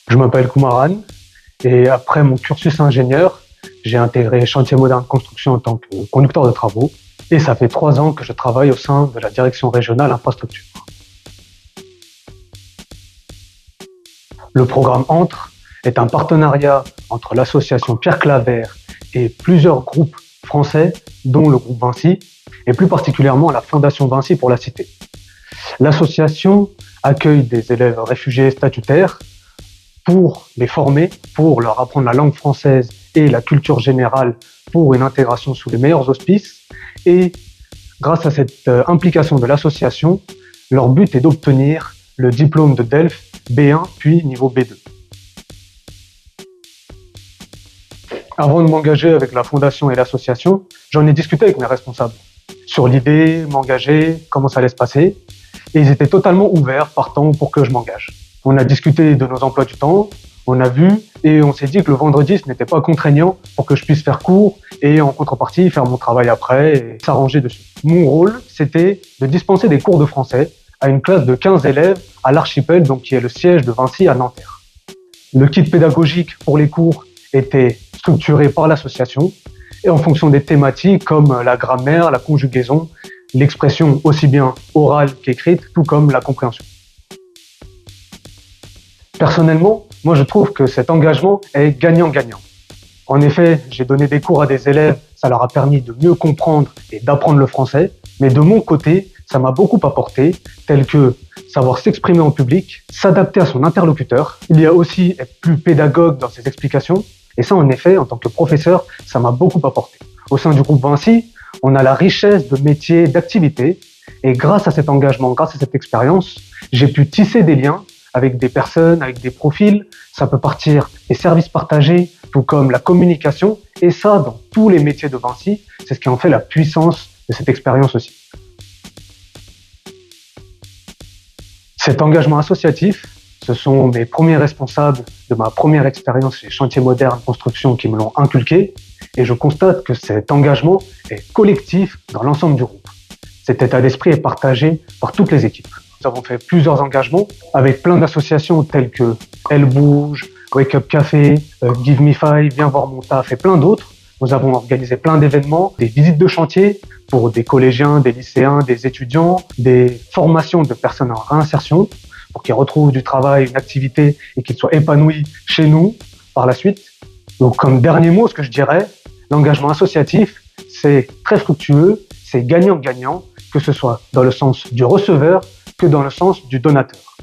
Je m'appelle Koumaran et après mon cursus ingénieur, j'ai intégré Chantier Moderne Construction en tant que conducteur de travaux et ça fait 3 ans que je travaille au sein de la direction régionale infrastructure. Le programme Entre est un partenariat entre l'association Pierre Claver et plusieurs groupes français, dont le groupe Vinci, et plus particulièrement la Fondation Vinci pour la Cité. L'association accueille des élèves réfugiés statutaires pour les former, pour leur apprendre la langue française et la culture générale pour une intégration sous les meilleurs auspices. Et grâce à cette implication de l'association, leur but est d'obtenir le diplôme de DELF B1 puis niveau B2. Avant de m'engager avec la fondation et l'association, j'en ai discuté avec mes responsables sur l'idée, m'engager, comment ça allait se passer. Et ils étaient totalement ouverts, partants pour que je m'engage. On a discuté de nos emplois du temps, on a vu et on s'est dit que le vendredi, ce n'était pas contraignant pour que je puisse faire cours et en contrepartie faire mon travail après et s'arranger dessus. Mon rôle, c'était de dispenser des cours de français à une classe de 15 élèves à l'Archipel, donc qui est le siège de Vinci à Nanterre. Le kit pédagogique pour les cours était structuré par l'association et en fonction des thématiques comme la grammaire, la conjugaison, l'expression aussi bien orale qu'écrite, tout comme la compréhension. Personnellement, moi je trouve que cet engagement est gagnant-gagnant. En effet, j'ai donné des cours à des élèves, ça leur a permis de mieux comprendre et d'apprendre le français, mais de mon côté, ça m'a beaucoup apporté, tel que savoir s'exprimer en public, s'adapter à son interlocuteur. Il y a aussi être plus pédagogue dans ses explications, et ça en effet, en tant que professeur, ça m'a beaucoup apporté. Au sein du groupe Vinci, on a la richesse de métiers, d'activités, et grâce à cet engagement, grâce à cette expérience, j'ai pu tisser des liens avec des personnes, avec des profils. Ça peut partir des services partagés, tout comme la communication, et ça dans tous les métiers de Vinci, c'est ce qui en fait la puissance de cette expérience aussi. Cet engagement associatif, ce sont mes premiers responsables de ma première expérience chez Chantier Moderne Construction qui me l'ont inculqué, et je constate que cet engagement est collectif dans l'ensemble du groupe. Cet état d'esprit est partagé par toutes les équipes. Nous avons fait plusieurs engagements avec plein d'associations telles que Elle Bouge, Wake Up Café, Give Me Five, Viens voir mon taf et plein d'autres. Nous avons organisé plein d'événements, des visites de chantier pour des collégiens, des lycéens, des étudiants, des formations de personnes en réinsertion pour qu'ils retrouvent du travail, une activité et qu'ils soient épanouis chez nous par la suite. Donc comme dernier mot, ce que je dirais, l'engagement associatif, c'est très fructueux, c'est gagnant-gagnant, que ce soit dans le sens du receveur que dans le sens du donateur.